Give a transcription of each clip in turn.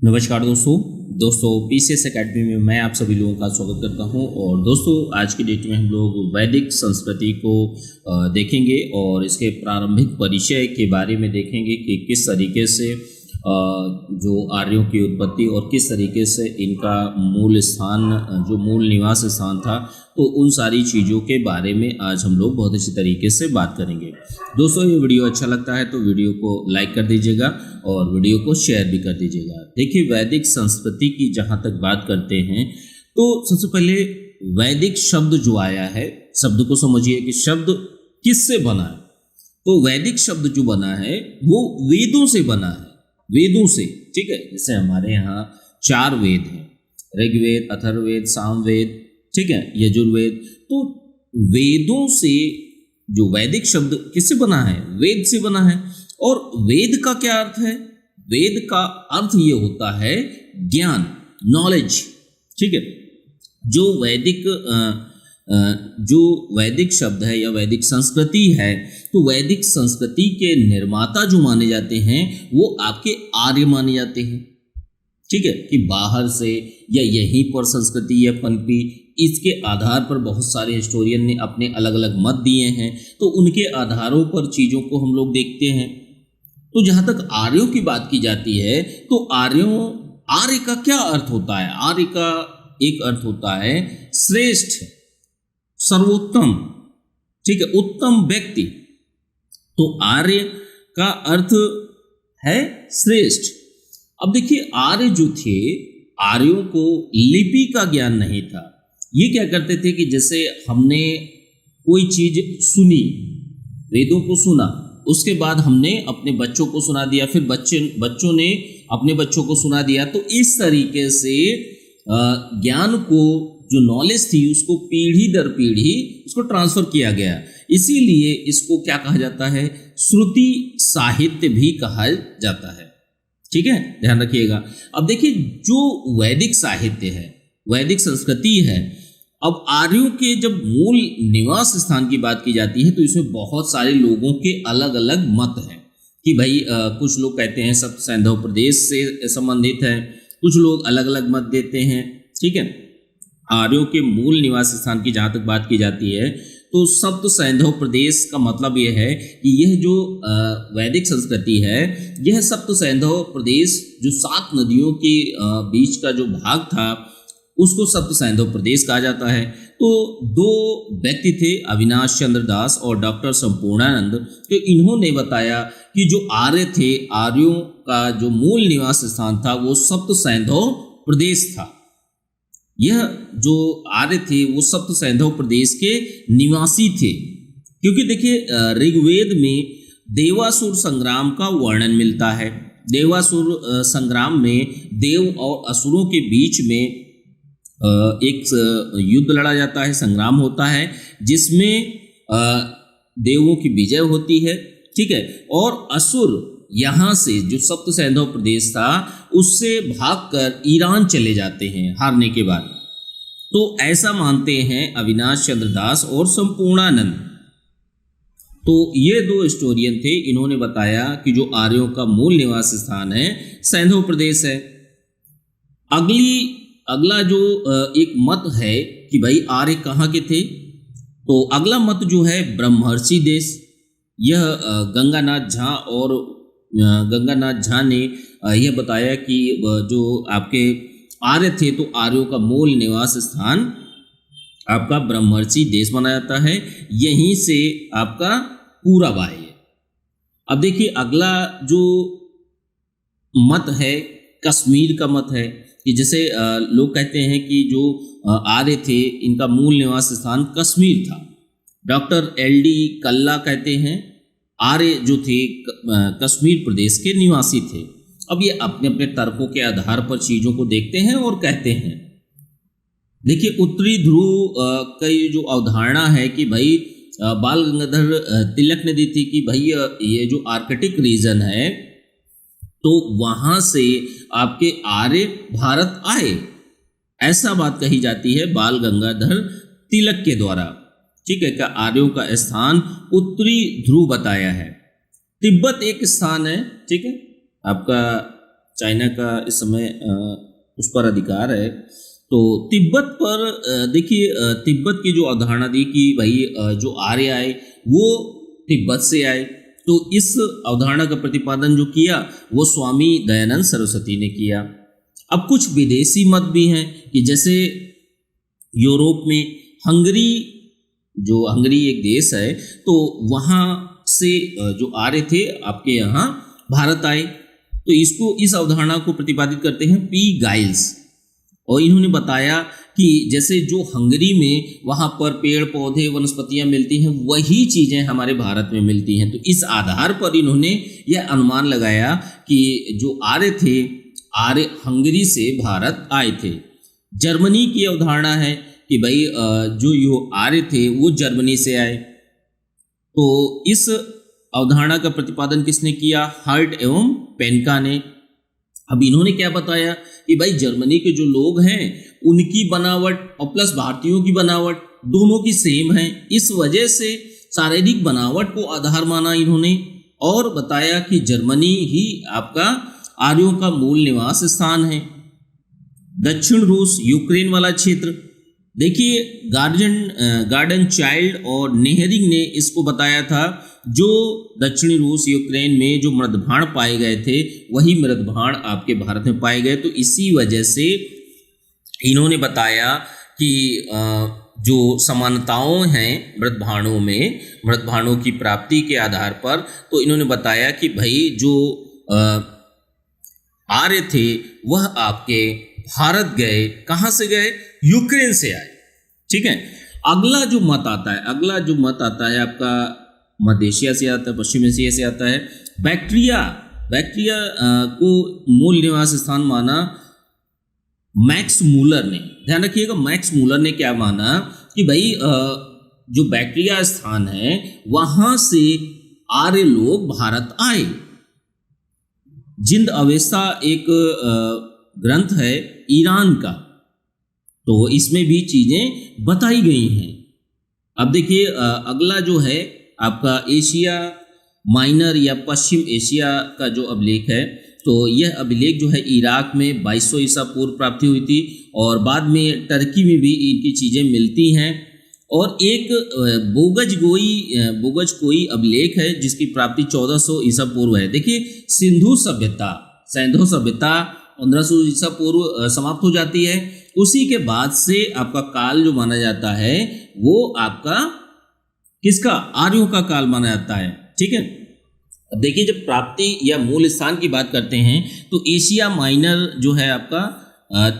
नमस्कार दोस्तों PCS academy में मैं आप सभी लोगों का स्वागत करता हूं। और दोस्तों आज की डेट में हम लोग वैदिक संस्कृति को देखेंगे और इसके प्रारंभिक परिचय के बारे में देखेंगे कि किस तरीके से जो आर्यों की उत्पत्ति और किस तरीके से इनका मूल स्थान जो मूल निवास स्थान था, तो उन सारी चीज़ों के बारे में आज हम लोग बहुत अच्छी तरीके से बात करेंगे। दोस्तों ये वीडियो अच्छा लगता है तो वीडियो को लाइक कर दीजिएगा और वीडियो को शेयर भी कर दीजिएगा। देखिए वैदिक संस्कृति की जहाँ तक बात करते हैं तो सबसे पहले वैदिक शब्द जो आया है, शब्द को समझिए कि शब्द किससे बना है। तो वैदिक शब्द जो बना है वो वेदों से बना है, वेदों से, ठीक है। जैसे हमारे यहाँ 4 वेद हैं, ऋग्वेद, अथर्ववेद, सामवेद, ठीक है, यजुर्वेद। तो वेदों से जो वैदिक शब्द किससे बना है, वेद से बना है। और वेद का क्या अर्थ है? वेद का अर्थ ये होता है ज्ञान, नॉलेज, ठीक है। जो वैदिक शब्द है या वैदिक संस्कृति है, तो वैदिक संस्कृति के निर्माता जो माने जाते हैं वो आपके आर्य माने जाते हैं, ठीक है। कि बाहर से या यहीं पर संस्कृति या पनपी, इसके आधार पर बहुत सारे हिस्टोरियन ने अपने अलग अलग मत दिए हैं, तो उनके आधारों पर चीज़ों को हम लोग देखते हैं। तो जहाँ तक आर्यों की बात की जाती है तो आर्य का क्या अर्थ होता है? आर्य का एक अर्थ होता है श्रेष्ठ, सर्वोत्तम, ठीक है, उत्तम व्यक्ति। तो आर्य का अर्थ है श्रेष्ठ। अब देखिए आर्य जो थे, आर्यों को लिपि का ज्ञान नहीं था। ये क्या करते थे कि जैसे हमने कोई चीज सुनी, वेदों को सुना, उसके बाद हमने अपने बच्चों को सुना दिया, फिर बच्चों ने अपने बच्चों को सुना दिया। तो इस तरीके से ज्ञान को, जो नॉलेज थी, उसको पीढ़ी दर पीढ़ी उसको ट्रांसफर किया गया। इसीलिए इसको क्या कहा जाता है? श्रुति साहित्य भी कहा जाता है, ठीक है, ध्यान रखिएगा। अब देखिए जो वैदिक साहित्य है, वैदिक संस्कृति है, अब आर्यों के जब मूल निवास स्थान की बात की जाती है तो इसमें बहुत सारे लोगों के अलग अलग मत हैं कि भाई कुछ लोग कहते हैं सप्त सैंधव प्रदेश से संबंधित है, कुछ लोग अलग अलग मत देते हैं, ठीक है। आर्यों के मूल निवास स्थान की जहाँ तक बात की जाती है तो सप्त सैंधव प्रदेश का मतलब यह है कि यह जो वैदिक संस्कृति है, यह सप्त सैंधव प्रदेश जो 7 नदियों के बीच का जो भाग था उसको सप्त सैंधव प्रदेश कहा जाता है। तो 2 व्यक्ति थे, अविनाश चंद्र दास और डॉक्टर संपूर्णानंद। तो इन्होंने बताया कि जो आर्य थे, आर्यों का जो मूल निवास स्थान था वो सप्त सैंधव प्रदेश था। यह जो आर्य थे वो सप्त सैंधव प्रदेश के निवासी थे, क्योंकि देखिए ऋग्वेद में देवासुर संग्राम का वर्णन मिलता है। देवासुर संग्राम में देव और असुरों के बीच में एक युद्ध लड़ा जाता है, संग्राम होता है, जिसमें देवों की विजय होती है, ठीक है। और असुर यहाँ से जो सप्त सैंधव प्रदेश था उससे भागकर ईरान चले जाते हैं हारने के बाद। तो ऐसा मानते हैं अविनाश चंद्र दास और संपूर्णानंद। तो ये 2 हिस्टोरियन थे, इन्होंने बताया कि जो आर्यों का मूल निवास स्थान है सैंधव प्रदेश है। अगला जो एक मत है कि भाई आर्य कहाँ के थे, तो अगला मत जो है ब्रह्मर्षि देश। यह गंगानाथ झा ने यह बताया कि जो आपके आर्य थे तो आर्यों का मूल निवास स्थान आपका ब्रह्मर्षि देश माना जाता है, यहीं से आपका पूरा बाह्य है। अब देखिए अगला जो मत है कश्मीर का मत है कि जैसे लोग कहते हैं कि जो आर्य थे इनका मूल निवास स्थान कश्मीर था। डॉक्टर LD कल्ला कहते हैं आर्य जो थे कश्मीर प्रदेश के निवासी थे। अब ये अपने अपने तर्कों के आधार पर चीज़ों को देखते हैं और कहते हैं। देखिए उत्तरी ध्रुव की जो अवधारणा है कि भाई बाल गंगाधर तिलक ने दी थी कि भाई ये जो आर्कटिक रीजन है तो वहाँ से आपके आर्य भारत आए, ऐसा बात कही जाती है बाल गंगाधर तिलक के द्वारा, ठीक है। का आर्यों का स्थान उत्तरी ध्रुव बताया है। तिब्बत एक स्थान है, ठीक है, आपका चाइना का इस समय उस पर अधिकार है। तो तिब्बत पर देखिए तिब्बत की जो अवधारणा दी कि भाई जो आर्य आए वो तिब्बत से आए, तो इस अवधारणा का प्रतिपादन जो किया वो स्वामी दयानंद सरस्वती ने किया। अब कुछ विदेशी मत भी हैं कि जैसे यूरोप में हंगरी, जो हंगरी एक देश है, तो वहाँ से जो आर्य थे आपके यहाँ भारत आए, तो इसको इस अवधारणा को प्रतिपादित करते हैं पी गाइल्स। और इन्होंने बताया कि जैसे जो हंगरी में वहाँ पर पेड़ पौधे वनस्पतियाँ मिलती हैं वही चीज़ें हमारे भारत में मिलती हैं। तो इस आधार पर इन्होंने यह अनुमान लगाया कि जो आर्य थे, आर्य हंगरी से भारत आए थे। जर्मनी की अवधारणा है कि भाई जो यो आर्य थे वो जर्मनी से आए। तो इस अवधारणा का प्रतिपादन किसने किया? हर्ट एवं पेनका ने। अब इन्होंने क्या बताया कि भाई जर्मनी के जो लोग हैं उनकी बनावट और प्लस भारतीयों की बनावट दोनों की सेम है, इस वजह से शारीरिक बनावट को आधार माना इन्होंने और बताया कि जर्मनी ही आपका आर्यों का मूल निवास स्थान है। दक्षिण रूस, यूक्रेन वाला क्षेत्र, देखिए गार्डन चाइल्ड और नेहरिंग ने इसको बताया था, जो दक्षिणी रूस यूक्रेन में जो मृदभाण पाए गए थे वही मृदभाण आपके भारत में पाए गए। तो इसी वजह से इन्होंने बताया कि जो समानताओं हैं मृदभाणों में, मृदभाणों की प्राप्ति के आधार पर, तो इन्होंने बताया कि भाई जो आर्य थे वह आपके भारत गए, कहाँ से गए? यूक्रेन से आए। ठीक है। अगला जो मत आता है आपका मध्य एशिया से आता है, पश्चिम एशिया से आता है। बैक्ट्रिया को मूल निवास स्थान माना मैक्स मूलर ने। ध्यान रखिएगा, मैक्स मूलर ने क्या माना कि भाई जो बैक्ट्रिया स्थान है वहां से आर्य लोग भारत आए। जिंद अवेस्ता एक ग्रंथ है ईरान का, तो इसमें भी चीजें बताई गई हैं। अब देखिए अगला जो है आपका एशिया माइनर या पश्चिम एशिया का जो अभिलेख है, तो यह अभिलेख जो है इराक में 2200 ईसा पूर्व प्राप्ति हुई थी और बाद में टर्की में भी इनकी चीज़ें मिलती हैं। और एक बोगज कोई अभिलेख है जिसकी प्राप्ति 1400 ईसा पूर्व है। देखिए सिंधु सभ्यता 1500 ईसा पूर्व समाप्त हो जाती है। उसी के बाद से आपका काल जो माना जाता है वो आपका किसका? आर्यों का काल माना जाता है। ठीक है। अब देखिए जब प्राप्ति या मूल स्थान की बात करते हैं तो एशिया माइनर जो है आपका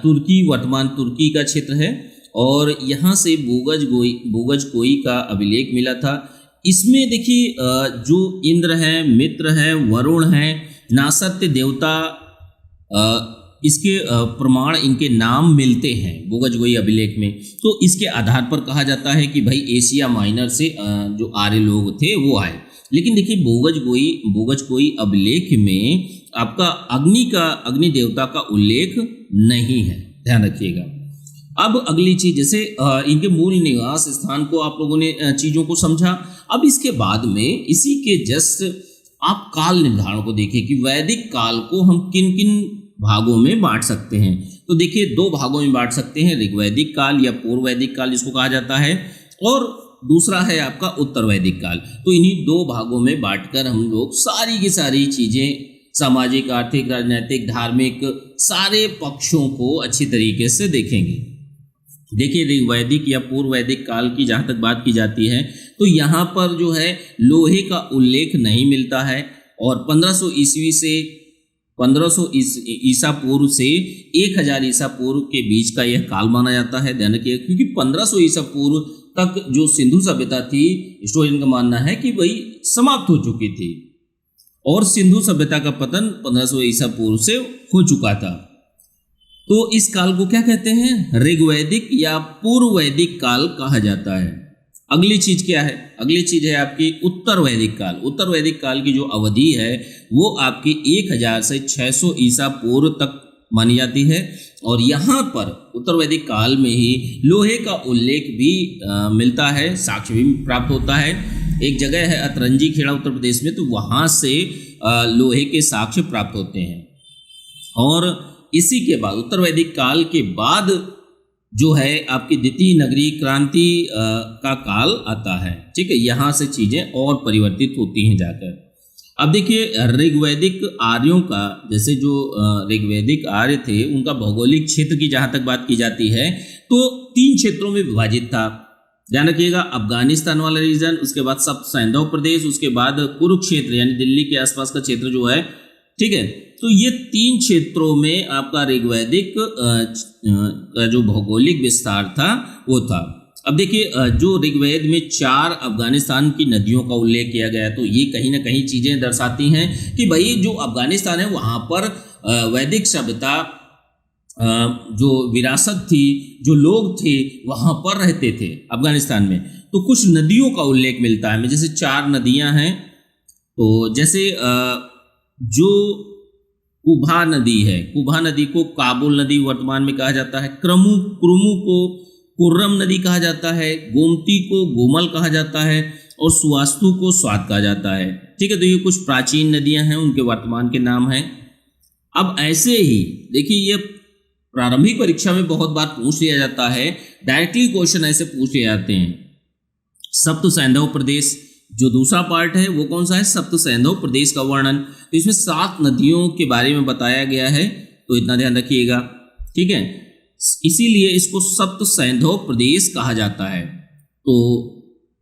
तुर्की, वर्तमान तुर्की का क्षेत्र है और यहाँ से बोगज कोई का अभिलेख मिला था। इसमें देखिए जो इंद्र है, मित्र है, वरुण है, नासत्य देवता, इसके प्रमाण, इनके नाम मिलते हैं बोगजगोई अभिलेख में। तो इसके आधार पर कहा जाता है कि भाई एशिया माइनर से जो आर्य लोग थे वो आए। लेकिन देखिए बोगजगोई अभिलेख में आपका अग्नि देवता का उल्लेख नहीं है, ध्यान रखिएगा। अब अगली चीज, जैसे इनके मूल निवास स्थान को आप लोगों ने चीजों को समझा। अब इसके बाद में इसी के जस्ट आप काल निर्धारण को देखिए कि वैदिक काल को हम किन किन भागों में बांट सकते हैं। तो देखिए 2 भागों में बांट सकते हैं, ऋग्वैदिक काल या पूर्व वैदिक काल जिसको कहा जाता है, और दूसरा है आपका उत्तर वैदिक काल। तो इन्हीं 2 भागों में बांटकर हम लोग सारी की सारी चीजें, सामाजिक, आर्थिक, राजनीतिक, धार्मिक, सारे पक्षों को अच्छी तरीके से देखेंगे। देखिए ऋग्वैदिक या पूर्व वैदिक काल की जहाँ तक बात की जाती है तो यहाँ पर जो है लोहे का उल्लेख नहीं मिलता है और 1500 ईसा पूर्व से 1000 ईसा पूर्व के बीच का यह काल माना जाता है। ध्यान रखिए, क्योंकि 1500 ईसा पूर्व तक जो सिंधु सभ्यता थी, हिस्टोरियन का मानना है कि वही समाप्त हो चुकी थी और सिंधु सभ्यता का पतन 1500 ईसा पूर्व से हो चुका था। तो इस काल को क्या कहते हैं? ऋग्वैदिक या पूर्व वैदिक काल कहा जाता है। अगली चीज क्या है? अगली चीज है आपकी उत्तर वैदिक काल। उत्तर वैदिक काल की जो अवधि है वो आपकी 1000 से 600 ईसा पूर्व तक मानी जाती है और यहाँ पर उत्तर वैदिक काल में ही लोहे का उल्लेख भी मिलता है, साक्ष्य भी प्राप्त होता है। एक जगह है अतरंजी खेड़ा उत्तर प्रदेश में, तो वहाँ से लोहे के साक्ष्य प्राप्त होते हैं। और इसी के बाद उत्तर वैदिक काल के बाद जो है आपकी द्वितीय नगरीय क्रांति का काल आता है। ठीक है, यहाँ से चीज़ें और परिवर्तित होती हैं जाकर। अब देखिए ऋग्वैदिक आर्यों का, जैसे जो ऋग्वैदिक आर्य थे उनका भौगोलिक क्षेत्र की जहाँ तक बात की जाती है तो 3 क्षेत्रों में विभाजित था। ध्यान रखिएगा, अफगानिस्तान वाला रीजन, उसके बाद सप्त सैंधव प्रदेश, उसके बाद कुरुक्षेत्र यानी दिल्ली के आसपास का क्षेत्र जो है। ठीक है, तो ये 3 क्षेत्रों में आपका ऋग्वैदिक का जो भौगोलिक विस्तार था वो था। अब देखिए जो ऋग्वेद में 4 अफगानिस्तान की नदियों का उल्लेख किया गया, तो ये कहीं ना कहीं चीज़ें दर्शाती हैं कि भाई जो अफगानिस्तान है वहाँ पर वैदिक सभ्यता, जो विरासत थी, जो लोग थे वहाँ पर रहते थे अफगानिस्तान में। तो कुछ नदियों का उल्लेख मिलता है, जैसे 4 नदियाँ हैं। तो जैसे जो कुभा नदी है, कुभा नदी को काबुल नदी वर्तमान में कहा जाता है, कुरुमु को कुर्रम नदी कहा जाता है, गोमती को गोमल कहा जाता है और सुवास्तु को स्वात कहा जाता है। ठीक है, तो ये कुछ प्राचीन नदियां हैं, उनके वर्तमान के नाम हैं। अब ऐसे ही देखिए, ये प्रारंभिक परीक्षा में बहुत बार पूछ लिया जाता है, डायरेक्टली क्वेश्चन ऐसे पूछ लिए जाते हैं। सप्त सैंधव प्रदेश जो दूसरा पार्ट है वो कौन सा है, सप्त सैंधव प्रदेश का वर्णन। तो इसमें 7 नदियों के बारे में बताया गया है, तो इतना ध्यान रखिएगा। ठीक है, इसीलिए इसको सप्त सैंधव प्रदेश कहा जाता है। तो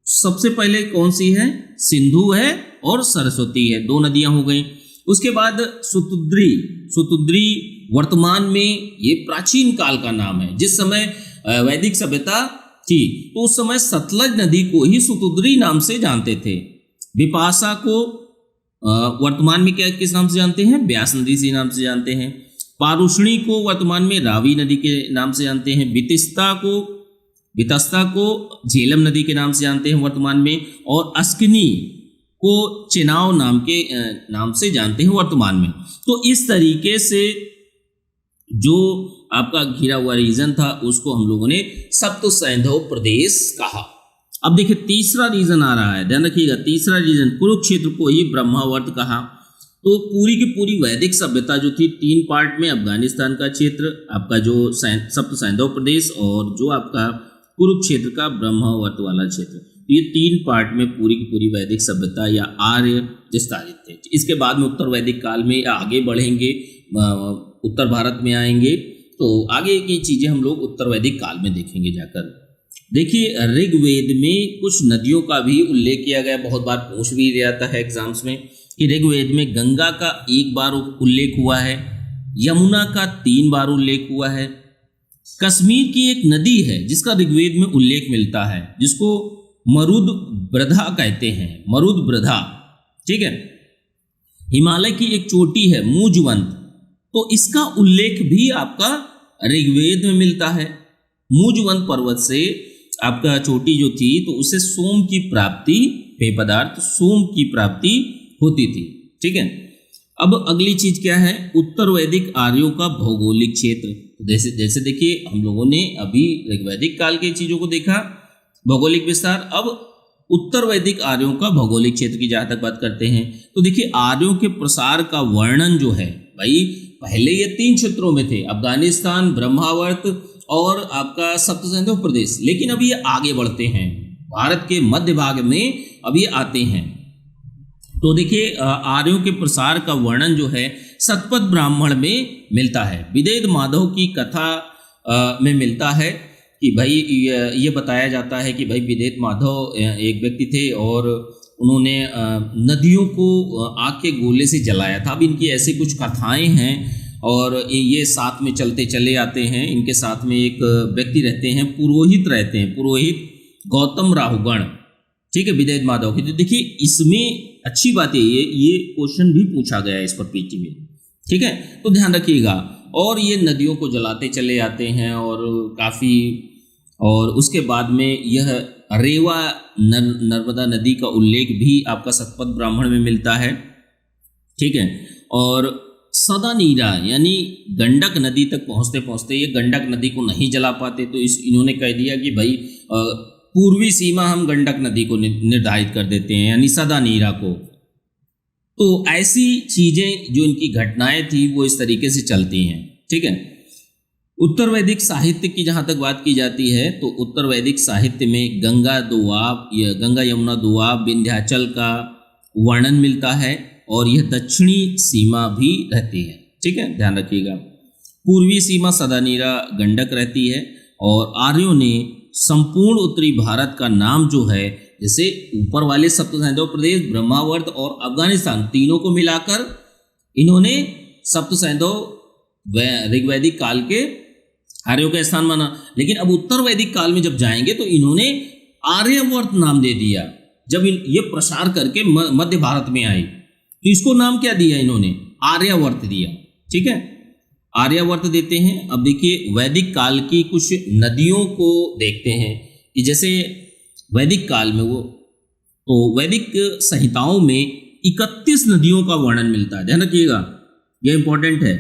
सबसे पहले कौन सी है, सिंधु है और सरस्वती है, 2 नदियां हो गई। उसके बाद सुतुद्री वर्तमान में ये प्राचीन काल का नाम है। जिस समय वैदिक सभ्यता थी तो उस समय सतलज नदी को ही सुतुद्री नाम से जानते थे। विपाशा को वर्तमान में क्या किस नाम से जानते हैं, ब्यास नदी से नाम से जानते हैं। पारुष्णी को वर्तमान में रावी नदी के नाम से जानते हैं। वितस्ता को झेलम नदी के नाम से जानते हैं वर्तमान में। और अस्किनी को चेनाव नाम से जानते हैं वर्तमान में। तो इस तरीके से जो आपका घिरा हुआ रीजन था उसको हम लोगों ने सप्त सैंधव प्रदेश कहा। अब देखिए तीसरा रीजन आ रहा है, ध्यान रखिएगा। तीसरा रीजन कुरुक्षेत्र को ही ब्रह्मावर्त कहा। तो पूरी की पूरी वैदिक सभ्यता जो थी 3 पार्ट में, अफगानिस्तान का क्षेत्र, आपका जो सप्त सैंधव प्रदेश और जो आपका कुरुक्षेत्र का ब्रह्मावर्त वाला क्षेत्र, ये 3 पार्ट में पूरी की पूरी वैदिक सभ्यता या आर्य विस्तारित थे। इसके बाद में उत्तर वैदिक काल में आगे बढ़ेंगे, उत्तर भारत में आएंगे, तो आगे की चीज़ें हम लोग उत्तर वैदिक काल में देखेंगे जाकर। देखिए ऋग्वेद में कुछ नदियों का भी उल्लेख किया गया, बहुत बार पूछ भी जाता है एग्जाम्स में कि ऋग्वेद में गंगा का 1 बार उल्लेख हुआ है, यमुना का 3 बार उल्लेख हुआ है। कश्मीर की एक नदी है जिसका ऋग्वेद में उल्लेख मिलता है, जिसको मरुद्रधा कहते हैं, मरुद्रधा। ठीक है, हिमालय की एक चोटी है मूजवंत, तो इसका उल्लेख भी आपका ऋग्वेद में मिलता है। मूजवंत पर्वत से आपका चोटी जो थी तो उसे सोम की प्राप्ति, पेय पदार्थ सोम की प्राप्ति होती थी। ठीक है, अब अगली चीज क्या है, उत्तर वैदिक आर्यों का भौगोलिक क्षेत्र। जैसे देखिए हम लोगों ने अभी ऋग्वैदिक काल के चीजों को देखा, भौगोलिक विस्तार। अब उत्तर वैदिक आर्यों का भौगोलिक क्षेत्र की जहाँ तक बात करते हैं तो देखिए आर्यों के प्रसार का वर्णन जो है, भाई पहले ये 3 क्षेत्रों में थे, अफगानिस्तान, ब्रह्मावर्त और आपका सप्त सैंधव प्रदेश, लेकिन अब ये आगे बढ़ते हैं, भारत के मध्य भाग में अब ये आते हैं। तो देखिए आर्यों के प्रसार का वर्णन जो है शतपथ ब्राह्मण में मिलता है। विदेद माधव की कथा में मिलता है कि भाई ये बताया जाता है कि भाई विदेद माधव एक व्यक्ति थे और उन्होंने नदियों को आग के गोले से जलाया था। अब इनकी ऐसी कुछ कथाएं हैं और ये साथ में चलते चले आते हैं। इनके साथ में एक व्यक्ति रहते हैं, पुरोहित रहते हैं, पुरोहित गौतम राहुगण। ठीक है, विदेद माधव की। तो देखिए इसमें अच्छी बात है, ये क्वेश्चन भी पूछा गया है इस पर पीटी में। ठीक है, तो ध्यान रखिएगा। और ये नदियों को जलाते चले आते हैं और काफ़ी, और उसके बाद में यह रेवा नर्मदा नदी का उल्लेख भी आपका शतपथ ब्राह्मण में मिलता है। ठीक है, और सदा नीरा यानी गंडक नदी तक पहुँचते पहुँचते ये गंडक नदी को नहीं जला पाते, तो इन्होंने कह दिया कि भाई पूर्वी सीमा हम गंडक नदी को निर्धारित कर देते हैं, यानी सदा नीरा को। तो ऐसी चीजें जो इनकी घटनाएं थी वो इस तरीके से चलती हैं। ठीक है, उत्तर वैदिक साहित्य की जहाँ तक बात की जाती है तो उत्तर वैदिक साहित्य में गंगा दोआब या गंगा यमुना दोआब विंध्याचल का वर्णन मिलता है और यह दक्षिणी सीमा भी रहती है। ठीक है, ध्यान रखिएगा। पूर्वी सीमा सदानीरा गंडक रहती है और आर्यों ने संपूर्ण उत्तरी भारत का नाम जो है, जैसे ऊपर वाले सप्त सैंधव प्रदेश, ब्रह्मावर्त और अफगानिस्तान, तीनों को मिलाकर इन्होंने सप्त सैंधव ऋग्वैदिक काल के आर्यों का स्थान माना। लेकिन अब उत्तर वैदिक काल में जब जाएंगे तो इन्होंने आर्यवर्त नाम दे दिया। जब ये प्रसार करके मध्य भारत में आई तो इसको नाम क्या दिया इन्होंने? आर्यवर्त दिया। ठीक है, आर्यवर्त देते हैं। अब देखिए वैदिक काल की कुछ नदियों को देखते हैं कि जैसे वैदिक काल में तो वैदिक संहिताओं में 31 नदियों का वर्णन मिलता है। ध्यान रखिएगा, यह इंपॉर्टेंट है।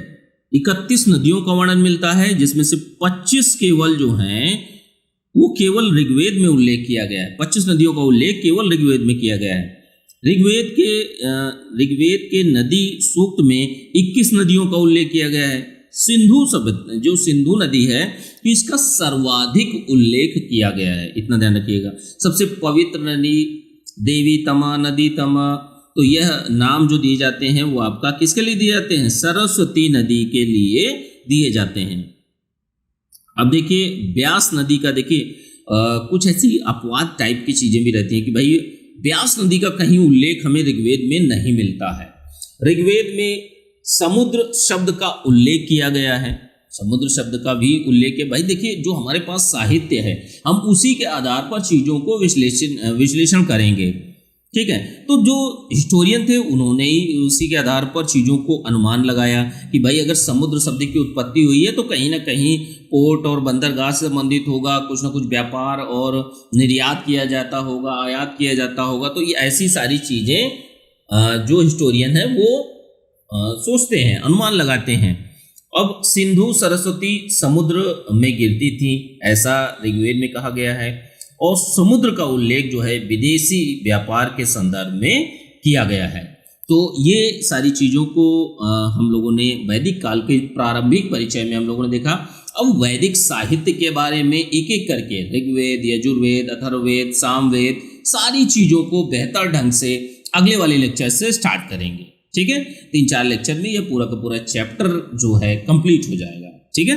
31 नदियों का वर्णन मिलता है, जिसमें से 25 केवल जो हैं वो केवल ऋग्वेद में उल्लेख किया गया है। 25 नदियों का उल्लेख केवल ऋग्वेद में किया गया है। ऋग्वेद के नदी सूक्त में 21 नदियों का उल्लेख किया गया है। सिंधु सभ्यता, जो सिंधु नदी है, तो इसका सर्वाधिक उल्लेख किया गया है। इतना ध्यान रखिएगा। सबसे पवित्र नदी देवी तमा, नदी तमा, तो यह नाम जो दिए जाते हैं वो आपका किसके लिए दिए जाते हैं? सरस्वती नदी के लिए दिए जाते हैं। अब देखिए ब्यास नदी का, देखिए कुछ ऐसी अपवाद टाइप की चीजें भी रहती हैं कि भाई ब्यास नदी का कहीं उल्लेख हमें ऋग्वेद में नहीं मिलता है। ऋग्वेद में समुद्र शब्द का उल्लेख किया गया है, समुद्र शब्द का भी उल्लेख है। भाई देखिए जो हमारे पास साहित्य है हम उसी के आधार पर चीज़ों को विश्लेषण करेंगे। ठीक है, तो जो हिस्टोरियन थे उन्होंने ही उसी के आधार पर चीज़ों को अनुमान लगाया कि भाई अगर समुद्र शब्द की उत्पत्ति हुई है तो कहीं ना कहीं पोर्ट और बंदरगाह से संबंधित होगा, कुछ ना कुछ व्यापार और निर्यात किया जाता होगा, आयात किया जाता होगा। तो ये ऐसी सारी चीज़ें जो हिस्टोरियन है वो सोचते हैं, अनुमान लगाते हैं। अब सिंधु सरस्वती समुद्र में गिरती थी, ऐसा ऋग्वेद में कहा गया है। और समुद्र का उल्लेख जो है विदेशी व्यापार के संदर्भ में किया गया है। तो ये सारी चीज़ों को हम लोगों ने वैदिक काल के प्रारंभिक परिचय में हम लोगों ने देखा। अब वैदिक साहित्य के बारे में एक एक करके ऋग्वेद, यजुर्वेद, अथर्ववेद, सामवेद, सारी चीज़ों को बेहतर ढंग से अगले वाले लेक्चर से स्टार्ट करेंगे। ठीक है, 3-4 लेक्चर में यह पूरा का पूरा चैप्टर जो है कंप्लीट हो जाएगा। ठीक है।